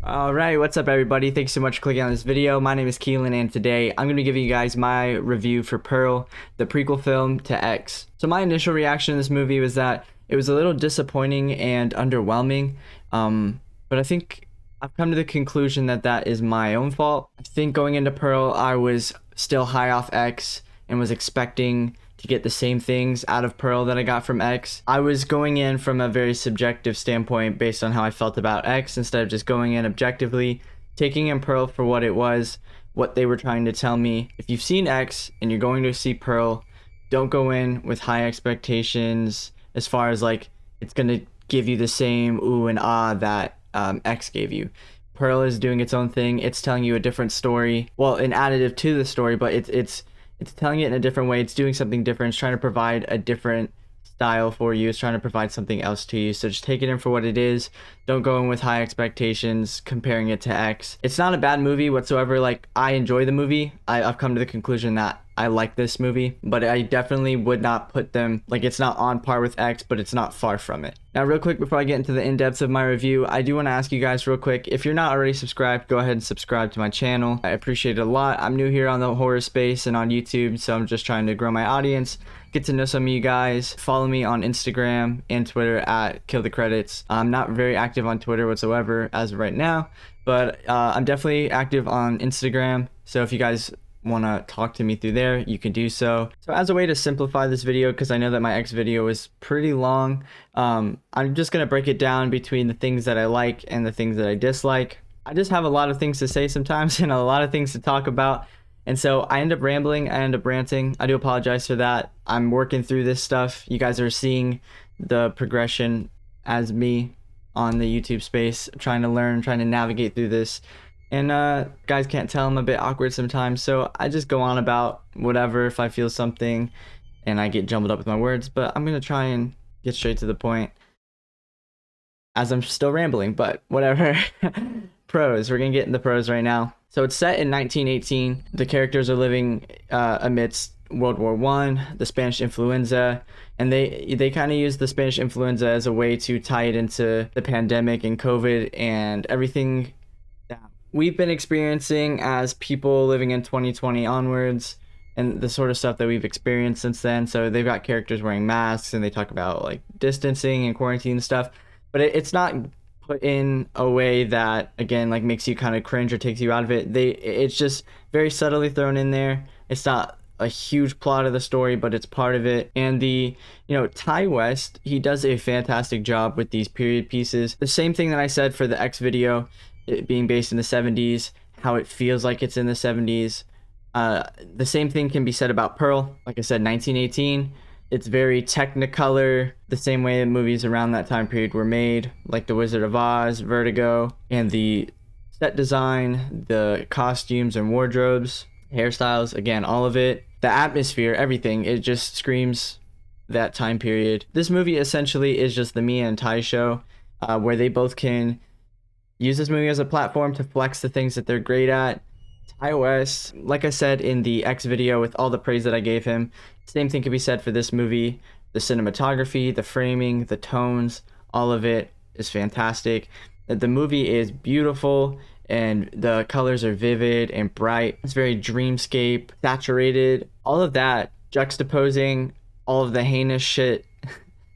Alright, what's up everybody? Thanks so much for clicking on this video. My name is Keelan and today I'm going to be giving you guys my review for Pearl, the prequel film to X. So my initial reaction to this movie was that it was a little disappointing and underwhelming, but I think I've come to the conclusion that that is my own fault. I think going into Pearl I was still high off X and was expecting to get the same things out of Pearl that I got from X. I was going in from a very subjective standpoint based on how I felt about X instead of just going in objectively, taking in Pearl for what it was, what they were trying to tell me. If you've seen X and you're going to see Pearl, don't go in with high expectations as far as like it's gonna give you the same ooh and ah that X gave you. Pearl is doing its own thing. It's telling you a different story. Well, an additive to the story, but it's telling it in a different way. It's doing something different. It's trying to provide a different style for you. It's trying to provide something else to you. So just take it in for what it is. Don't go in with high expectations comparing it to X. It's not a bad movie whatsoever. Like, I enjoy the movie. I've come to the conclusion that I like this movie, but I definitely would not put them, like, it's not on par with X, but it's not far from it. Now, real quick, before I get into the in-depths of my review, I do want to ask you guys real quick, if you're not already subscribed, go ahead and subscribe to my channel. I appreciate it a lot. I'm new here on the horror space and on YouTube, so I'm just trying to grow my audience, get to know some of you guys. Follow me on Instagram and Twitter at Kill the Credits. I'm not very active on Twitter whatsoever as of right now, but I'm definitely active on Instagram, so if you guys want to talk to me through there, you can do so. So as a way to simplify this video, because I know that my X video is pretty long, I'm just going to break it down between the things that I like and the things that I dislike. I just have a lot of things to say sometimes and a lot of things to talk about, and so I end up rambling, I end up ranting. I do apologize for that. I'm working through this stuff. You guys are seeing the progression as me on the YouTube space, trying to learn, trying to navigate through this. And guys can't tell, I'm a bit awkward sometimes, so I just go on about whatever if I feel something and I get jumbled up with my words, but I'm going to try and get straight to the point as I'm still rambling, but whatever. Pros, we're going to get into pros right now. So it's set in 1918. The characters are living amidst World War I, the Spanish influenza, and they kind of use the Spanish influenza as a way to tie it into the pandemic and COVID and everything we've been experiencing as people living in 2020 onwards and the sort of stuff that we've experienced since then. So they've got characters wearing masks and they talk about like distancing and quarantine and stuff, but it's not put in a way that again like makes you kind of cringe or takes you out of it. It's just very subtly thrown in there. It's not a huge plot of the story, but it's part of it. And Ty West, he does a fantastic job with these period pieces. The same thing that I said for the X video, it being based in the 70s, how it feels like it's in the 70s. The same thing can be said about Pearl. Like I said, 1918, it's very technicolor, the same way that movies around that time period were made, like The Wizard of Oz, Vertigo, and the set design, the costumes and wardrobes, hairstyles, again, all of it, the atmosphere, everything, it just screams that time period. This movie essentially is just the Mia and Ty show, where they both can use this movie as a platform to flex the things that they're great at. Ty West, like I said in the X video with all the praise that I gave him, same thing can be said for this movie. The cinematography, the framing, the tones, all of it is fantastic. The movie is beautiful and the colors are vivid and bright. It's very dreamscape, saturated, all of that, juxtaposing all of the heinous shit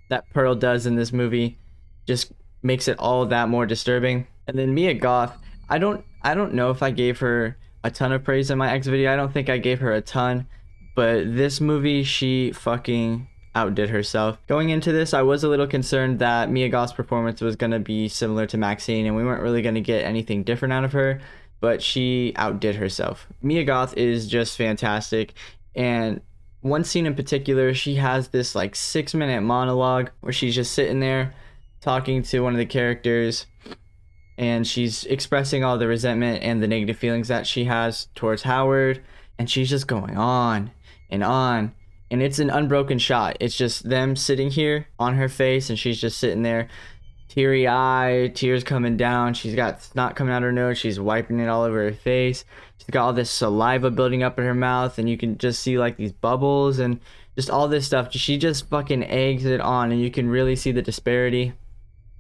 that Pearl does in this movie just makes it all that more disturbing. And then Mia Goth, I don't know if I gave her a ton of praise in my X video. I don't think I gave her a ton, but this movie, she fucking outdid herself. Going into this, I was a little concerned that Mia Goth's performance was going to be similar to Maxine and we weren't really going to get anything different out of her, but she outdid herself. Mia Goth is just fantastic, and one scene in particular, she has this like 6-minute monologue where she's just sitting there talking to one of the characters, and she's expressing all the resentment and the negative feelings that she has towards Howard, and she's just going on and on, and it's an unbroken shot. It's just them sitting here on her face, and she's just sitting there, teary-eyed, tears coming down, she's got snot coming out her nose, she's wiping it all over her face, she's got all this saliva building up in her mouth, and you can just see like these bubbles and just all this stuff. She just fucking eggs it on, and you can really see the disparity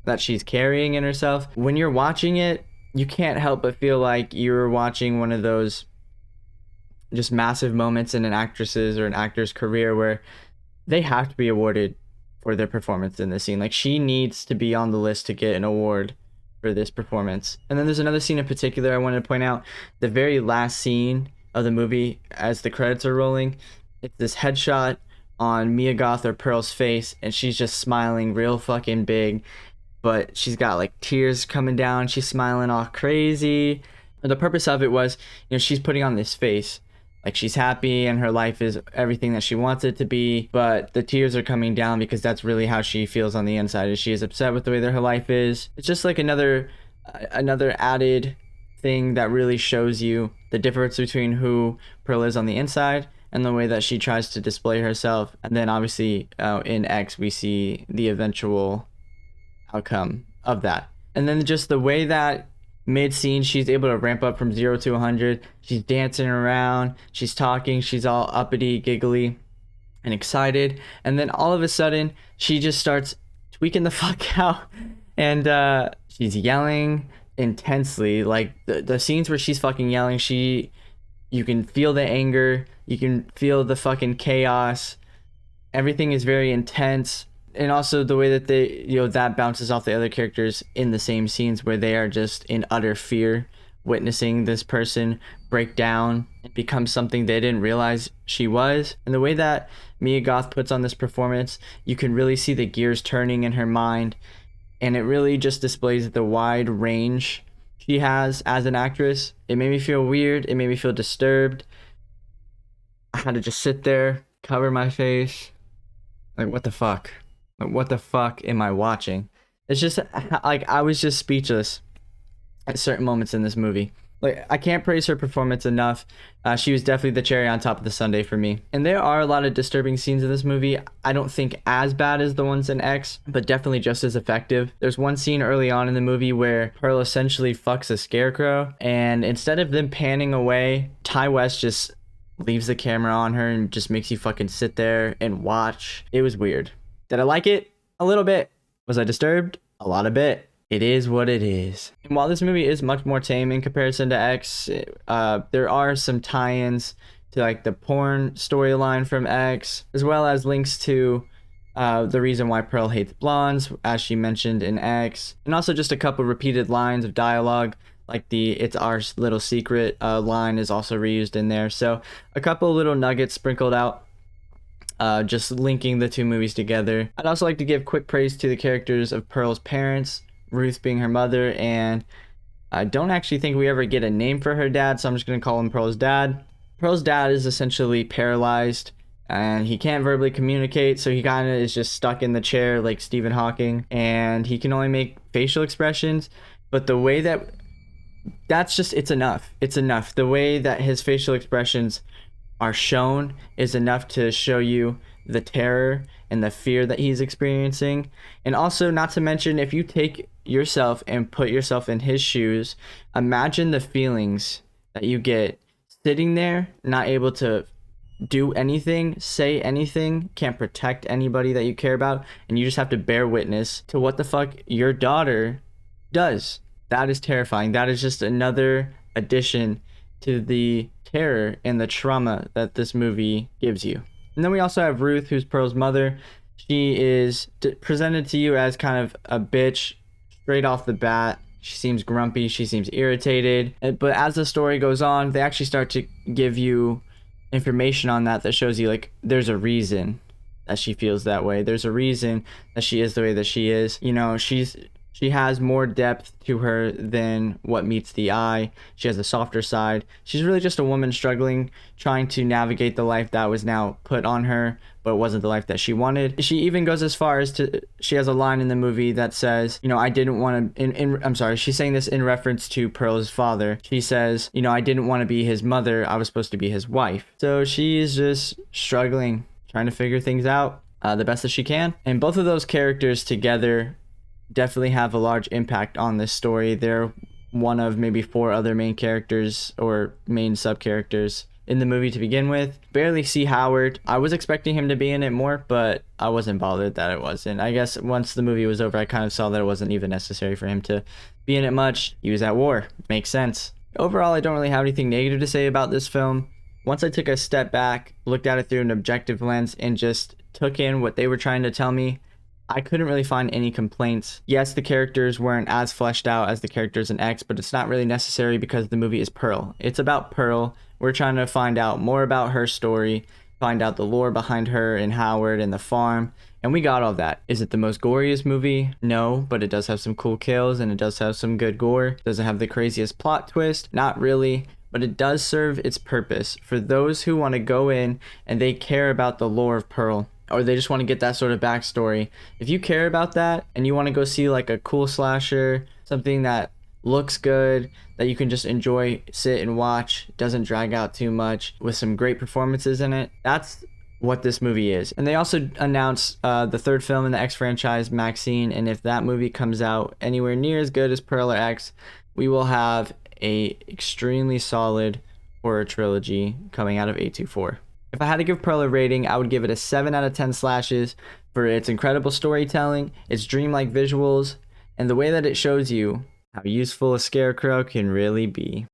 that she's carrying in herself. When you're watching it, you can't help but feel like you're watching one of those just massive moments in an actress's or an actor's career where they have to be awarded for their performance in this scene. Like, she needs to be on the list to get an award for this performance. And then there's another scene in particular I wanted to point out. The very last scene of the movie, as the credits are rolling, it's this headshot on Mia Goth or Pearl's face, and she's just smiling real fucking big, but she's got like tears coming down. She's smiling all crazy. And the purpose of it was, she's putting on this face like she's happy and her life is everything that she wants it to be, but the tears are coming down because that's really how she feels on the inside. Is she is upset with the way that her life is. It's just like another added thing that really shows you the difference between who Pearl is on the inside and the way that she tries to display herself. And then obviously in X we see the eventual outcome of that. And then just the way that mid-scene she's able to ramp up from 0 to 100. She's dancing around, she's talking, she's all uppity, giggly, and excited. And then all of a sudden she just starts tweaking the fuck out, and she's yelling intensely. Like the scenes where she's fucking yelling, you can feel the anger, you can feel the fucking chaos. Everything is very intense. And also the way that they, that bounces off the other characters in the same scenes where they are just in utter fear, witnessing this person break down and become something they didn't realize she was. And the way that Mia Goth puts on this performance, you can really see the gears turning in her mind. And it really just displays the wide range she has as an actress. It made me feel weird. It made me feel disturbed. I had to just sit there, cover my face. Like, what the fuck? Like, what the fuck am I watching? It's just like I was just speechless at certain moments in this movie. Like, I can't praise her performance enough. She was definitely the cherry on top of the sundae for me. And there are a lot of disturbing scenes in this movie. I don't think as bad as the ones in X, but definitely just as effective. There's one scene early on in the movie where Pearl essentially fucks a scarecrow, and instead of them panning away, Ty West just leaves the camera on her and just makes you fucking sit there and watch. It was weird. Did I like it? A little bit. Was I disturbed? A lot of bit. It is what it is. And while this movie is much more tame in comparison to X, there are some tie-ins to like the porn storyline from X, as well as links to the reason why Pearl hates blondes, as she mentioned in X, and also just a couple repeated lines of dialogue, like the "it's our little secret" line is also reused in there. So a couple little nuggets sprinkled out, just linking the two movies together. I'd also like to give quick praise to the characters of Pearl's parents, Ruth being her mother, and I don't actually think we ever get a name for her dad, so I'm just going to call him Pearl's dad. Pearl's dad is essentially paralyzed, and he can't verbally communicate, so he kind of is just stuck in the chair like Stephen Hawking, and he can only make facial expressions. But the way it's enough. It's enough. The way that his facial expressions are shown is enough to show you the terror and the fear that he's experiencing. And also, not to mention, if you take yourself and put yourself in his shoes, imagine the feelings that you get sitting there, not able to do anything, say anything, can't protect anybody that you care about, and you just have to bear witness to what the fuck your daughter does. That is terrifying. That is just another addition to the terror and the trauma that this movie gives you. And then we also have Ruth, who's Pearl's mother. She is presented to you as kind of a bitch straight off the bat. She seems grumpy, she seems irritated. But as the story goes on, they actually start to give you information on that shows you, like, there's a reason that she feels that way. There's a reason that she is the way that she is. She has more depth to her than what meets the eye. She has a softer side. She's really just a woman struggling, trying to navigate the life that was now put on her, but it wasn't the life that she wanted. She even goes as far as she has a line in the movie that says, I didn't want to, I'm sorry, she's saying this in reference to Pearl's father. She says, I didn't want to be his mother. I was supposed to be his wife. So she's just struggling, trying to figure things out the best that she can. And both of those characters together definitely have a large impact on this story. They're one of maybe 4 other main characters or main sub characters in the movie to begin with. Barely see Howard. I was expecting him to be in it more, but I wasn't bothered that it wasn't. I guess once the movie was over, I kind of saw that it wasn't even necessary for him to be in it much. He was at war. Makes sense. Overall, I don't really have anything negative to say about this film. Once I took a step back, looked at it through an objective lens, and just took in what they were trying to tell me, I couldn't really find any complaints. Yes, the characters weren't as fleshed out as the characters in X, but it's not really necessary because the movie is Pearl. It's about Pearl. We're trying to find out more about her story, find out the lore behind her and Howard and the farm, and we got all that. Is it the most goriest movie? No, but it does have some cool kills and it does have some good gore. Does it have the craziest plot twist? Not really, but it does serve its purpose for those who want to go in and they care about the lore of Pearl, or they just want to get that sort of backstory. If you care about that and you want to go see like a cool slasher, something that looks good, that you can just enjoy, sit and watch, doesn't drag out too much, with some great performances in it, that's what this movie is. And they also announced the third film in the X franchise, Maxine, and if that movie comes out anywhere near as good as Pearl or X, we will have a extremely solid horror trilogy coming out of A24. If I had to give Pearl a rating, I would give it a 7 out of 10 slashes for its incredible storytelling, its dreamlike visuals, and the way that it shows you how useful a scarecrow can really be.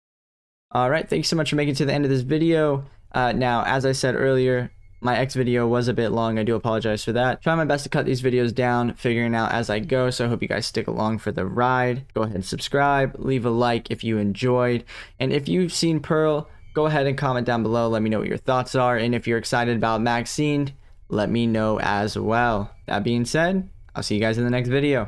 Alright, thanks so much for making it to the end of this video. Now, as I said earlier, my X video was a bit long. I do apologize for that. Try my best to cut these videos down, figuring out as I go, so I hope you guys stick along for the ride. Go ahead and subscribe, leave a like if you enjoyed, and if you've seen Pearl, go ahead and comment down below. Let me know what your thoughts are, and if you're excited about Maxine, let me know as well. That being said, I'll see you guys in the next video.